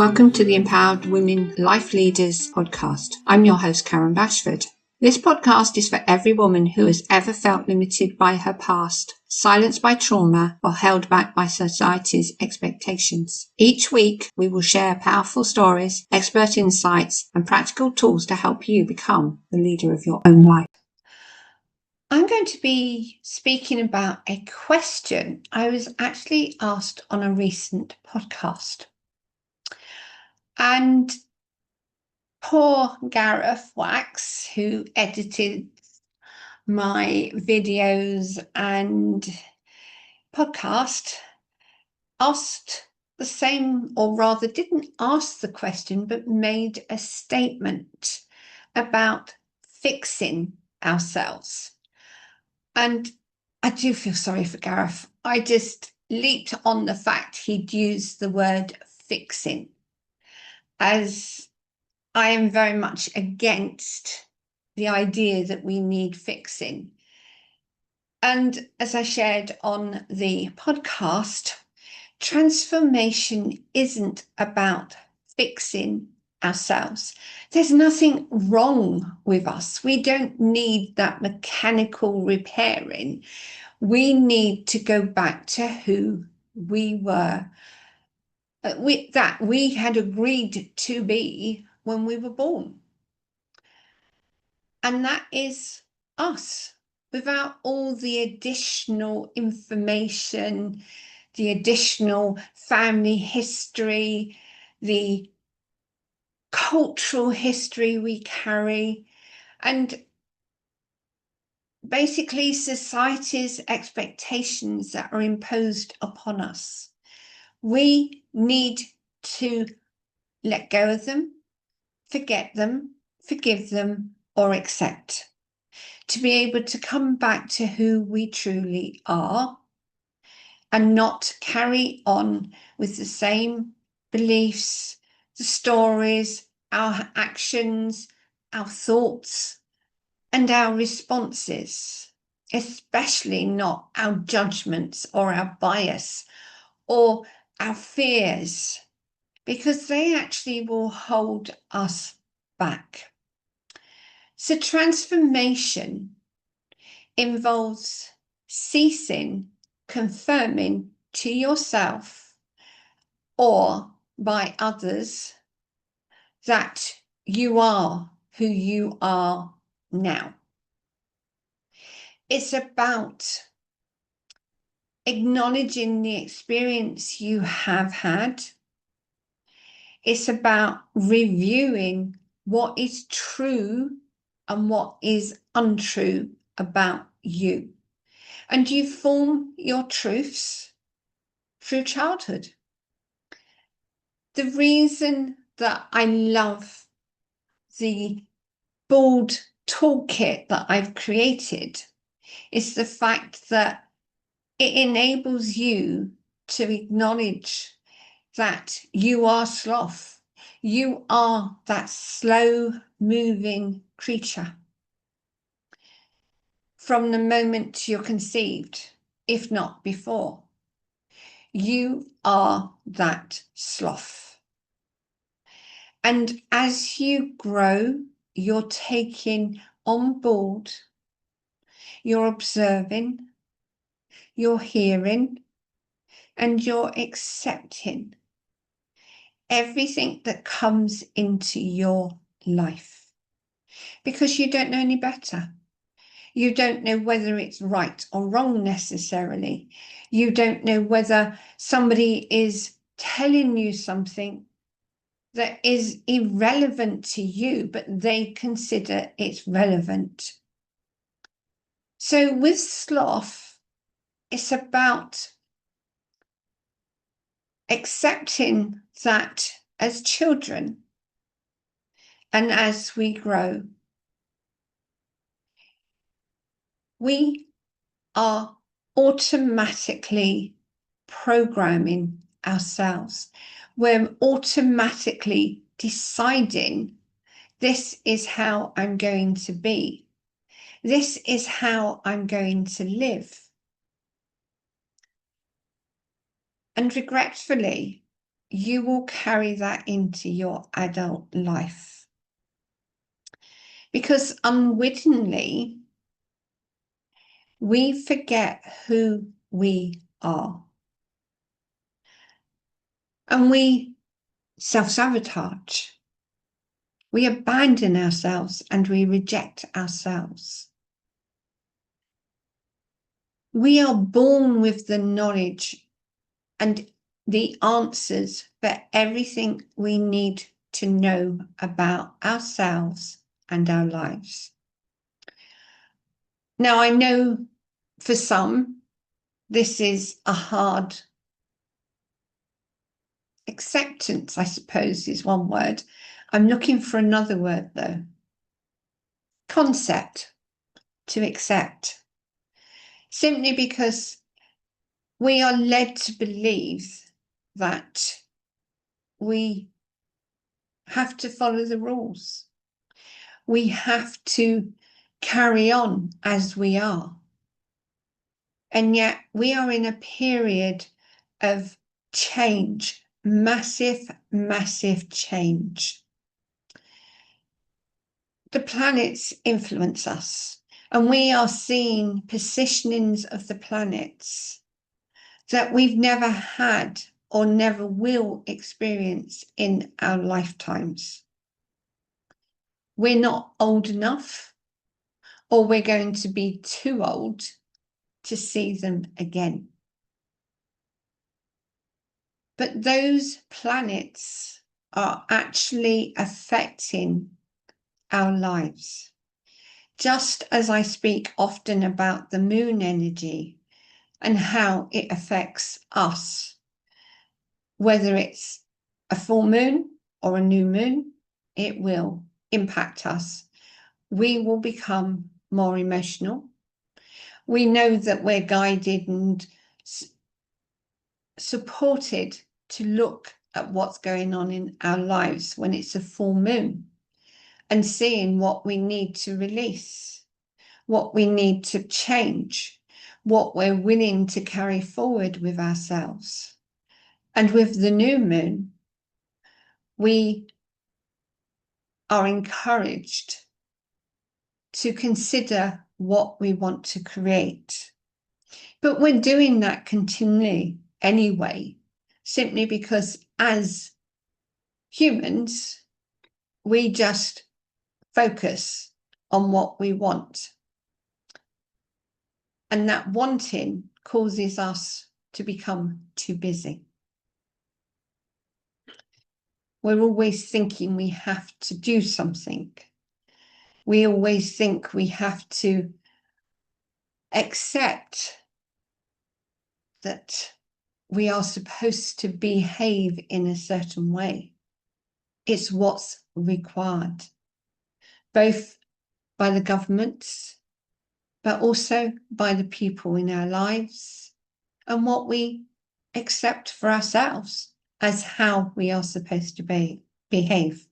Welcome to the Empowered Women Life Leaders podcast. I'm your host, Karen Bashford. This podcast is for every woman who has ever felt limited by her past, silenced by trauma, or held back by society's expectations. Each week, we will share powerful stories, expert insights, and practical tools to help you become the leader of your own life. I'm going to be speaking about a question I was actually asked on a recent podcast. And poor Gareth Wax, who edited my videos and podcast, asked the same, or rather didn't ask the question, but made a statement about fixing ourselves. And I do feel sorry for Gareth. I just leaped on the fact he'd used the word fixing, as I am very much against the idea that we need fixing. And as I shared on the podcast, transformation isn't about fixing ourselves. There's nothing wrong with us. We don't need that mechanical repairing. We need to go back to who we were, that we had agreed to be when we were born. And that is us, without all the additional information, the additional family history, the cultural history we carry, and basically society's expectations that are imposed upon us. We need to let go of them, forget them, forgive them, or accept, to be able to come back to who we truly are and not carry on with the same beliefs, the stories, our actions, our thoughts, and our responses, especially not our judgments or our bias or our fears, because they actually will hold us back. So transformation involves ceasing confirming to yourself or by others that you are who you are now. It's about acknowledging the experience you have had. It's about reviewing what is true and what is untrue about you. And you form your truths through childhood. The reason that I love the board toolkit that I've created is the fact that it enables you to acknowledge that you are Sloth. You are that slow moving creature from the moment you're conceived, if not before. You are that sloth. And as you grow, you're taking on board, you're observing, you're hearing, and you're accepting everything that comes into your life, because you don't know any better. You don't know whether it's right or wrong necessarily. You don't know whether somebody is telling you something that is irrelevant to you, but they consider it's relevant. So with Sloth, it's about accepting that as children and as we grow, we are automatically programming ourselves. We're automatically deciding, this is how I'm going to be. This is how I'm going to live. And regretfully, you will carry that into your adult life. Because unwittingly, we forget who we are. And we self-sabotage. We abandon ourselves and we reject ourselves. We are born with the knowledge and the answers for everything we need to know about ourselves and our lives. Now, I know for some, this is a hard acceptance, I suppose, is one word. I'm looking for another word, though. Concept, to accept. Simply because we are led to believe that we have to follow the rules. We have to carry on as we are. And yet we are in a period of change, massive, massive change. The planets influence us, and we are seeing positionings of the planets that we've never had or never will experience in our lifetimes. We're not old enough, or we're going to be too old to see them again. But those planets are actually affecting our lives. Just as I speak often about the moon energy and how it affects us, whether it's a full moon or a new moon, it will impact us. We will become more emotional. We know that we're guided and supported to look at what's going on in our lives when it's a full moon and seeing what we need to release, what we need to change, what we're willing to carry forward with ourselves. And with the new moon, we are encouraged to consider what we want to create. But we're doing that continually anyway, simply because as humans, we just focus on what we want. And that wanting causes us to become too busy. We're always thinking we have to do something. We always think we have to accept that we are supposed to behave in a certain way. It's what's required, both by the governments, but also by the people in our lives, and what we accept for ourselves as how we are supposed to behave.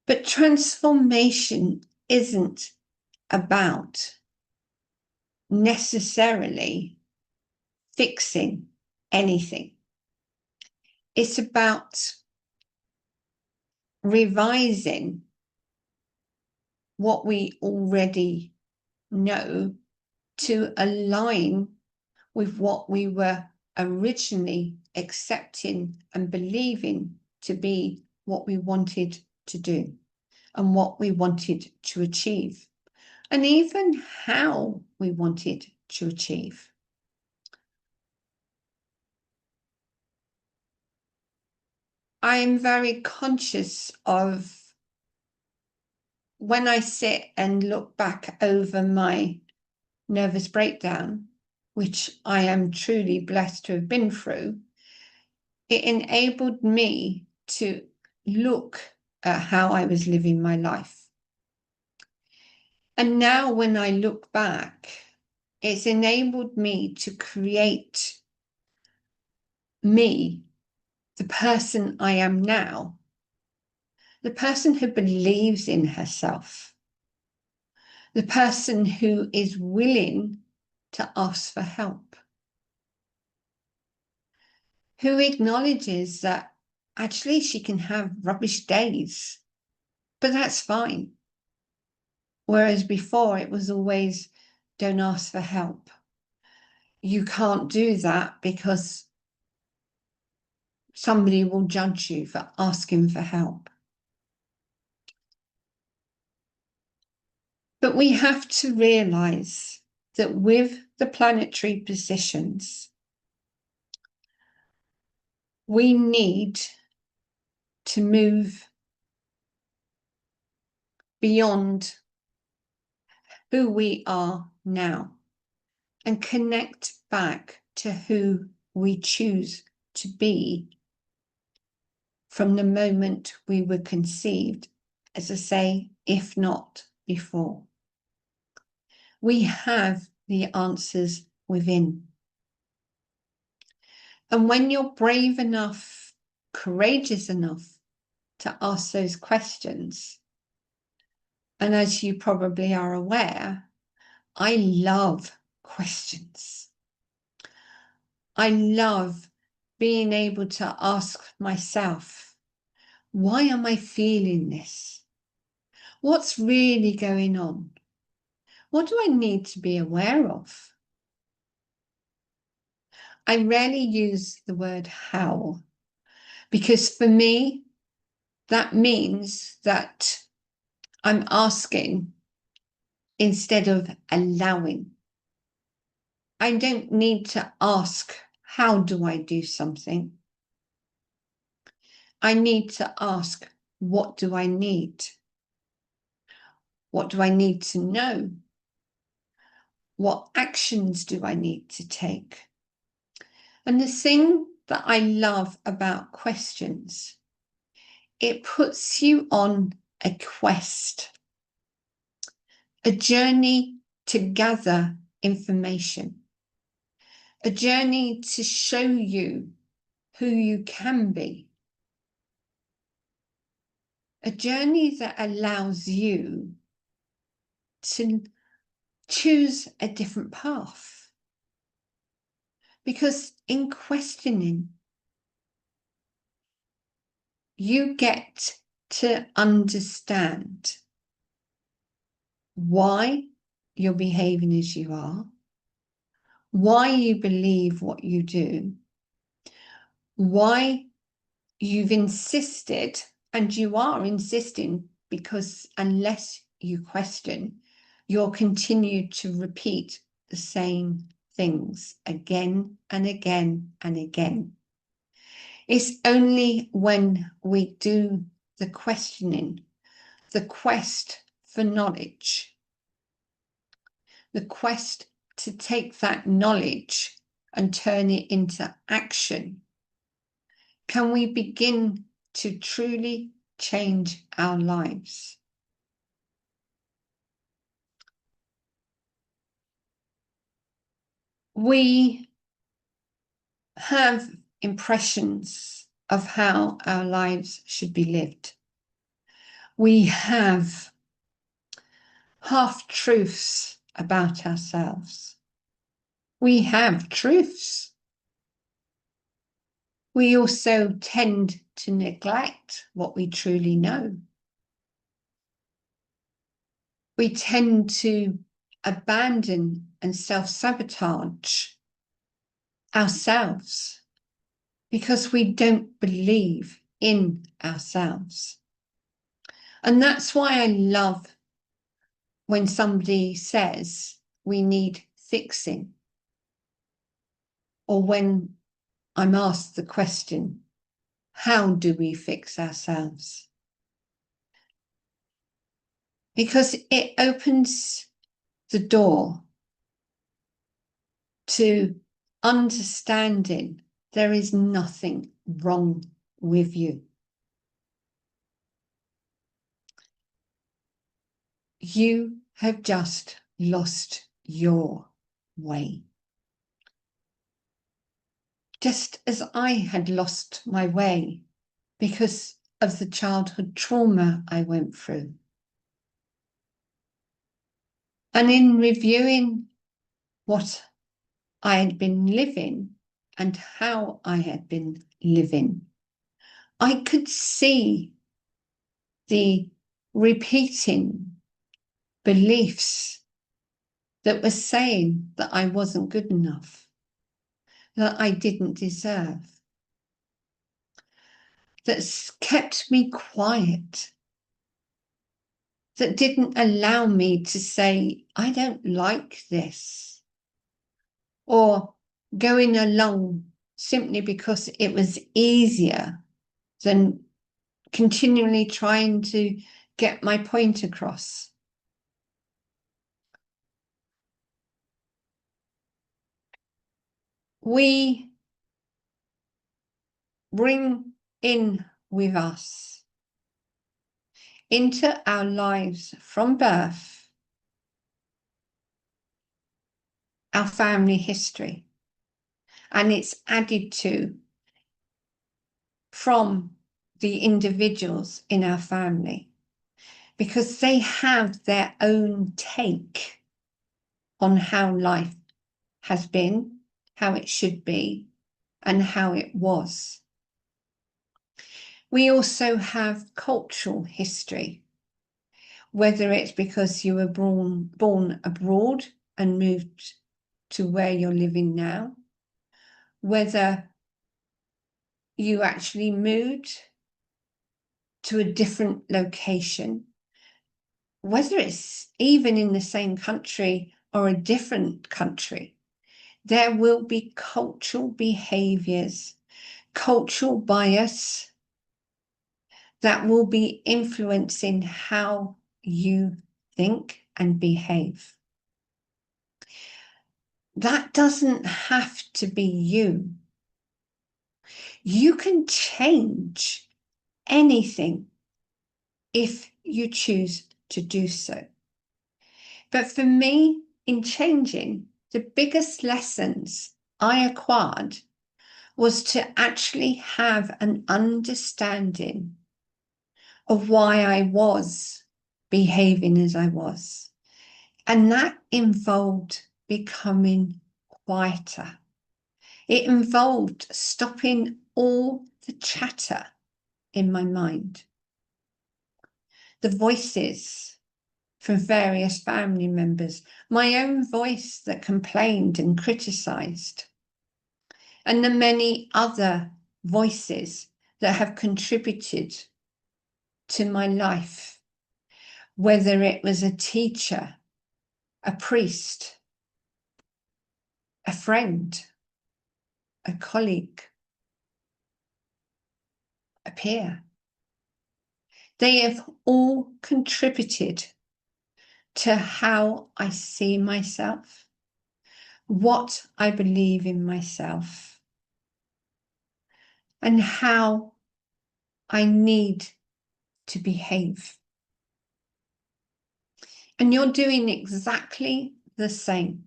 But transformation isn't about necessarily fixing anything. It's about revising what we already know to align with what we were originally accepting and believing to be what we wanted to do and what we wanted to achieve, and even how we wanted to achieve. I am very conscious of when I sit and look back over my nervous breakdown, which I am truly blessed to have been through, it enabled me to look at how I was living my life. And now when I look back, it's enabled me to create me, the person I am now, the person who believes in herself, the person who is willing to ask for help. who acknowledges that actually she can have rubbish days, but that's fine. Whereas before it was always, don't ask for help. You can't do that because somebody will judge you for asking for help. But we have to realize that with the planetary positions, we need to move beyond who we are now and connect back to who we choose to be from the moment we were conceived, as I say, if not before. We have the answers within. And when you're brave enough, courageous enough to ask those questions, and as you probably are aware, I love questions. I love being able to ask myself, why am I feeling this? What's really going on? What do I need to be aware of? I rarely use the word how, because for me, that means that I'm asking instead of allowing. I don't need to ask, how do I do something? I need to ask, what do I need? What do I need to know? What actions do I need to take? And the thing that I love about questions, it puts you on a quest, a journey to gather information, a journey to show you who you can be, a journey that allows you to choose a different path. Because in questioning, you get to understand why you're behaving as you are, why you believe what you do, why you've insisted, and you are insisting, because unless you question, you'll continue to repeat the same things again and again and again. It's only when we do the questioning, the quest for knowledge, the quest to take that knowledge and turn it into action, can we begin to truly change our lives. We have impressions of how our lives should be lived. We have half-truths about ourselves. We have truths. We also tend to neglect what we truly know. We tend to abandon and self-sabotage ourselves because we don't believe in ourselves. And that's why I love when somebody says we need fixing, or when I'm asked the question, how do we fix ourselves? Because it opens the door to understanding there is nothing wrong with you. You have just lost your way. Just as I had lost my way because of the childhood trauma I went through. And in reviewing what I had been living and how I had been living, I could see the repeating beliefs that were saying that I wasn't good enough, that I didn't deserve, that kept me quiet, that didn't allow me to say, I don't like this, or going along simply because it was easier than continually trying to get my point across. We bring in with us into our lives from birth our family history, and it's added to from the individuals in our family, because they have their own take on how life has been, how it should be, and how it was. We also have cultural history, whether it's because you were born abroad and moved to where you're living now, whether you actually moved to a different location, whether it's even in the same country or a different country, there will be cultural behaviors, cultural bias that will be influencing how you think and behave. That doesn't have to be you. You can change anything if you choose to do so. But for me, in changing, the biggest lessons I acquired was to actually have an understanding of why I was behaving as I was. And that involved becoming quieter. It involved stopping all the chatter in my mind, the voices from various family members, my own voice that complained and criticised, and the many other voices that have contributed to my life, whether it was a teacher, a priest, a friend, a colleague, a peer. They have all contributed to how I see myself, what I believe in myself, and how I need to behave. And you're doing exactly the same.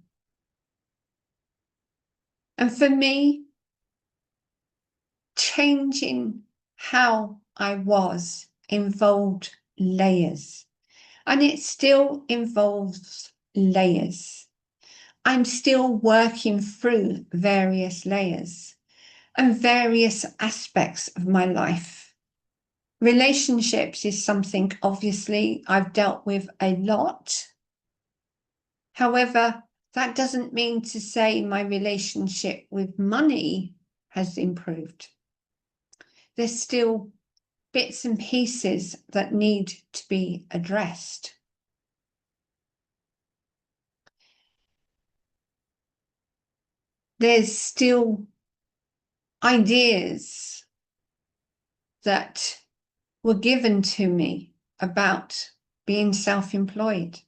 And for me, changing how I was involved layers, and it still involves layers. I'm still working through various layers and various aspects of my life. Relationships is something, obviously, I've dealt with a lot. However, that doesn't mean to say my relationship with money has improved. There's still bits and pieces that need to be addressed. There's still ideas that were given to me about being self-employed,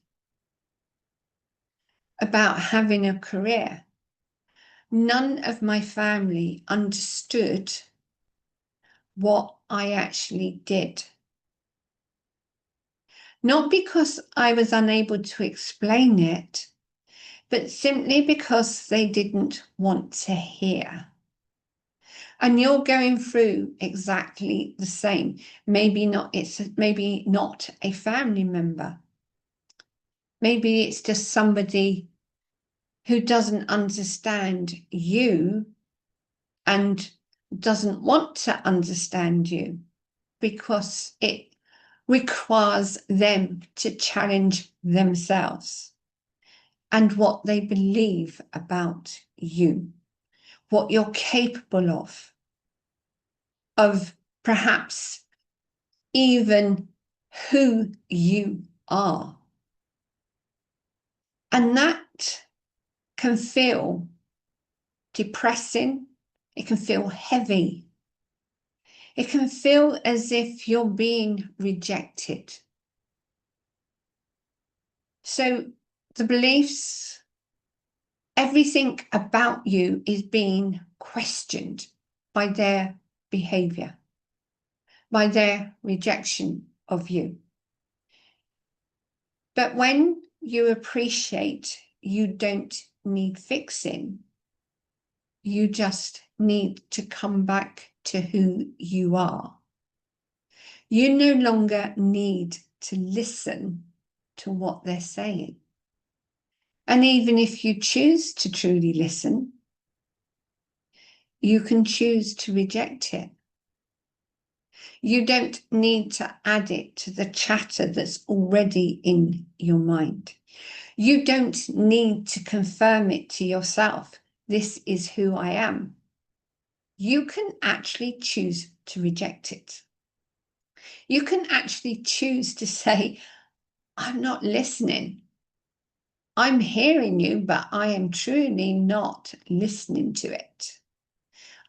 about having a career. None of my family understood what I actually did. Not because I was unable to explain it, but simply because they didn't want to hear. And you're going through exactly the same. Maybe not a family member. Maybe it's just somebody who doesn't understand you and doesn't want to understand you because it requires them to challenge themselves and what they believe about you, what you're capable of perhaps even who you are. And that can feel depressing. It can feel heavy. It can feel as if you're being rejected. So the beliefs, everything about you is being questioned by their behavior, by their rejection of you. But when you appreciate you don't need fixing, you just need to come back to who you are. You no longer need to listen to what they're saying. And even if you choose to truly listen, you can choose to reject it. You don't need to add it to the chatter that's already in your mind. You don't need to confirm it to yourself. This is who I am. You can actually choose to reject it. You can actually choose to say, I'm not listening. I'm hearing you, but I am truly not listening to it.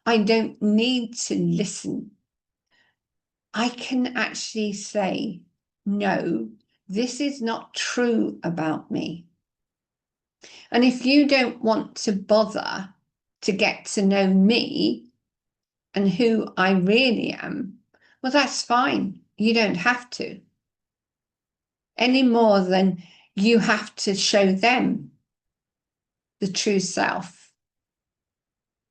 I don't need to listen. I can actually say, no, this is not true about me. And if you don't want to bother to get to know me and who I really am, well, that's fine. You don't have to. Any more than you have to show them the true self,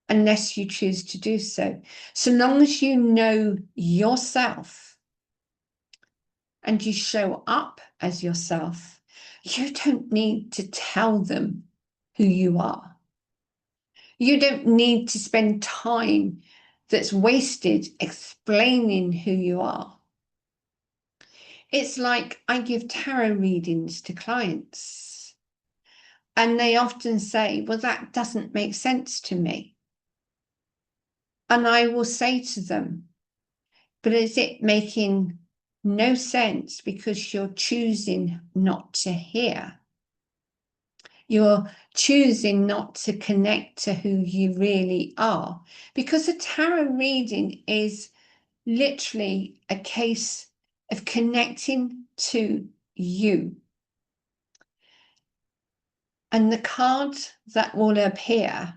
unless you choose to do so. So long as you know yourself and you show up as yourself, you don't need to tell them who you are. You don't need to spend time that's wasted explaining who you are. It's like I give tarot readings to clients, and they often say, well, that doesn't make sense to me. And I will say to them, but is it making no sense because you're choosing not to hear? You're choosing not to connect to who you really are. Because a tarot reading is literally a case of connecting to you. And the cards that will appear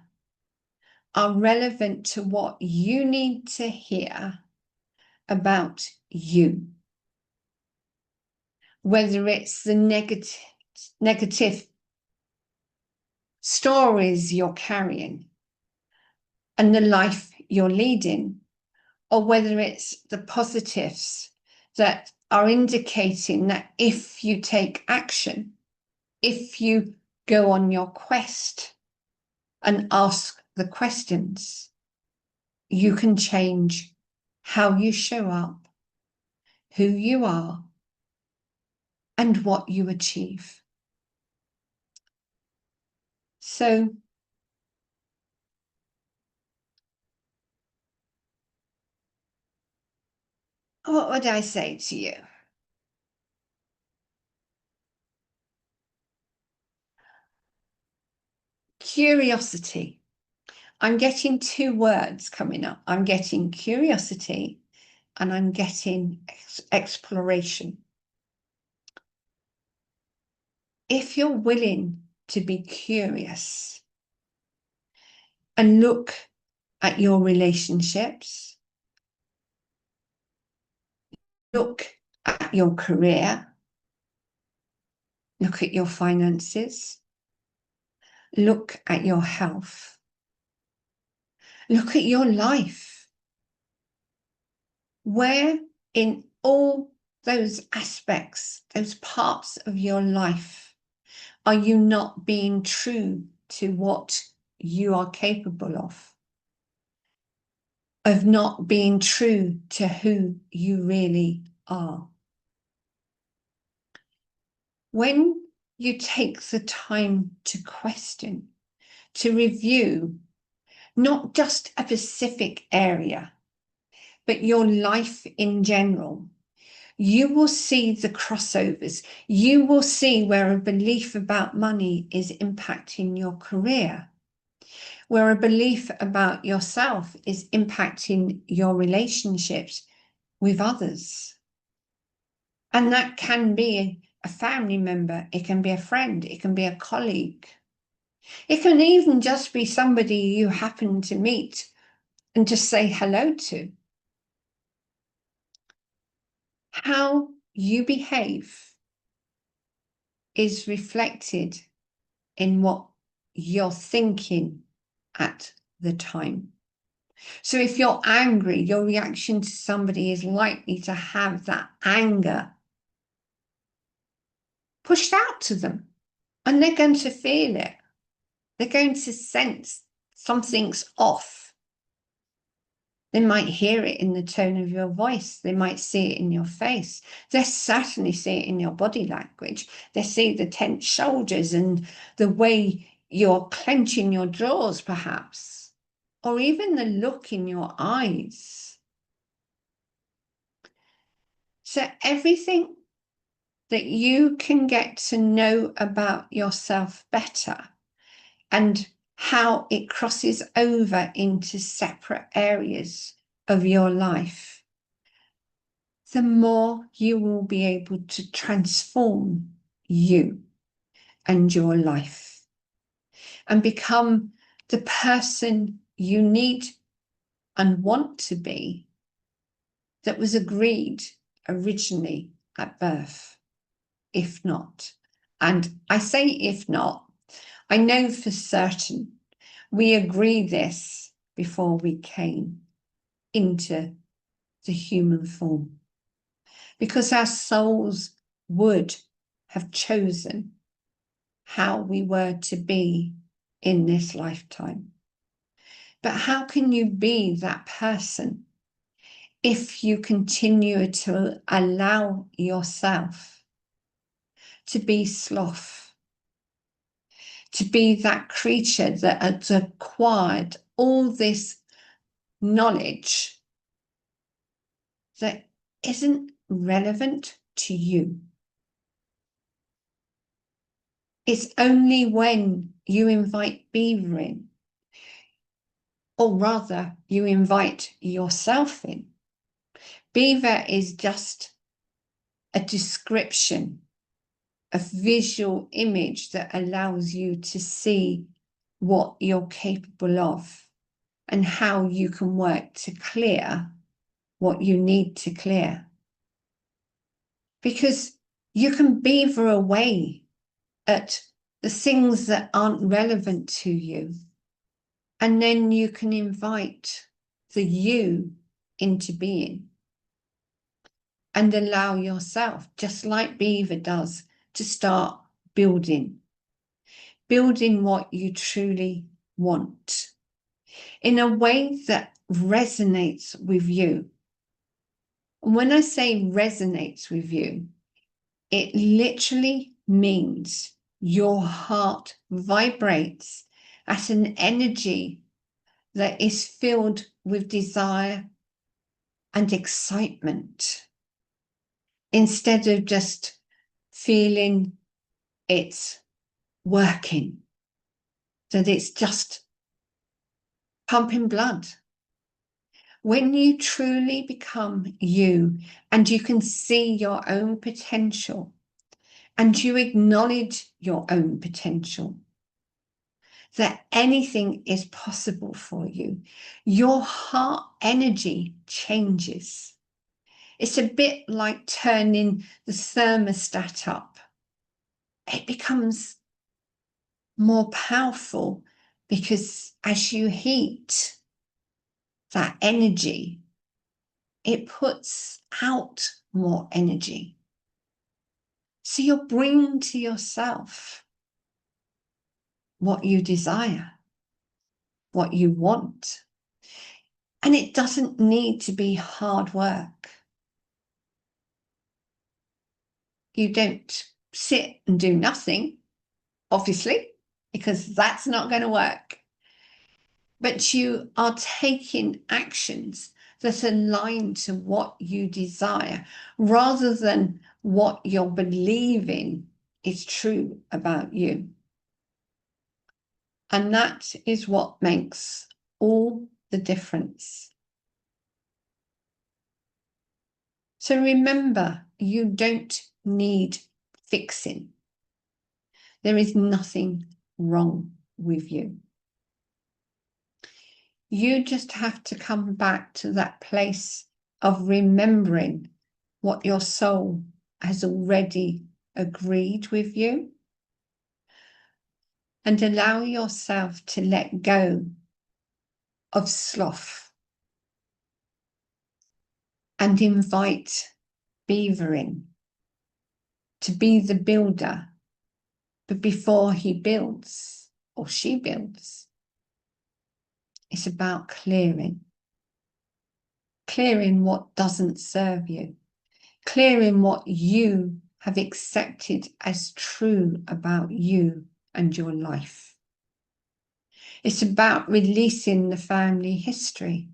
are relevant to what you need to hear about you. Whether it's the negative stories you're carrying and the life you're leading, or whether it's the positives that are indicating that if you take action, if you go on your quest and ask the questions, you can change how you show up, who you are, and what you achieve. So what would I say to you? Curiosity. I'm getting two words coming up. I'm getting curiosity and I'm getting exploration. If you're willing to be curious and look at your relationships, look at your career, look at your finances, look at your health, look at your life. Where in all those aspects, those parts of your life, are you not being true to what you are capable of? of not being true to who you really are. When you take the time to question, to review, not just a specific area, but your life in general, you will see the crossovers. You will see where a belief about money is impacting your career, where a belief about yourself is impacting your relationships with others. And that can be a family member, it can be a friend, it can be a colleague. It can even just be somebody you happen to meet and just say hello to. How you behave is reflected in what you're thinking at the time. So if you're angry, your reaction to somebody is likely to have that anger pushed out to them, and they're going to feel it. They're going to sense something's off. They might hear it in the tone of your voice. They might see it in your face. They certainly see it in your body language. They see the tense shoulders and the way you're clenching your jaws, perhaps, or even the look in your eyes. So everything that you can get to know about yourself better and how it crosses over into separate areas of your life, the more you will be able to transform you and your life and become the person you need and want to be that was agreed originally at birth, if not. And I say if not, I know for certain we agreed this before we came into the human form, because our souls would have chosen how we were to be in this lifetime. But how can you be that person if you continue to allow yourself to be sloth, to be that creature that has acquired all this knowledge that isn't relevant to you? It's only when you invite Beaver in, or rather, you invite yourself in. Beaver is just a description, a visual image that allows you to see what you're capable of and how you can work to clear what you need to clear. Because you can beaver away at the things that aren't relevant to you, and then you can invite the you into being and allow yourself, just like Beaver does, to start building what you truly want in a way that resonates with you. And when I say resonates with you, it literally means your heart vibrates at an energy that is filled with desire and excitement, instead of just feeling it's working, that it's just pumping blood. When you truly become you and you can see your own potential and you acknowledge your own potential, that anything is possible for you, your heart energy changes. It's a bit like turning the thermostat up. It becomes more powerful because as you heat that energy, it puts out more energy. So you're bringing to yourself what you desire, what you want. And it doesn't need to be hard work. You don't sit and do nothing, obviously, because that's not going to work. But you are taking actions that align to what you desire rather than what you're believing is true about you. And that is what makes all the difference. So remember, you don't need fixing. There is nothing wrong with you. You just have to come back to that place of remembering what your soul has already agreed with you, and allow yourself to let go of sloth and invite Beaver in to be the builder. But before he builds or she builds, it's about clearing what doesn't serve you, clearing what you have accepted as true about you and your life. It's about releasing the family history.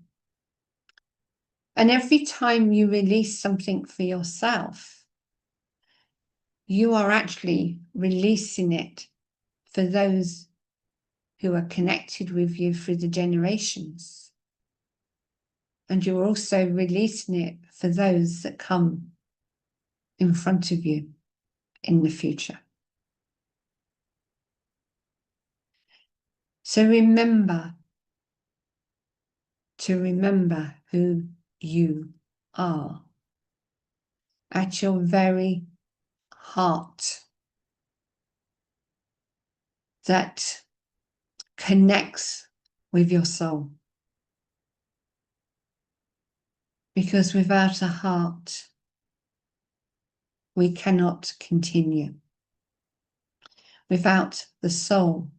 And every time you release something for yourself, you are actually releasing it for those who are connected with you through the generations. And you're also releasing it for those that come in front of you in the future. So remember to remember who you are at your very heart, that connects with your soul. Because without a heart, we cannot continue. Without the soul,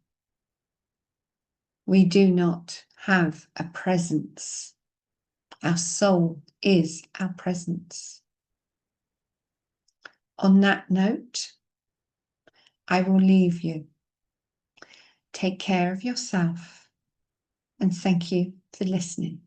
we do not have a presence. Our soul is our presence. On that note, I will leave you. Take care of yourself, and thank you for listening.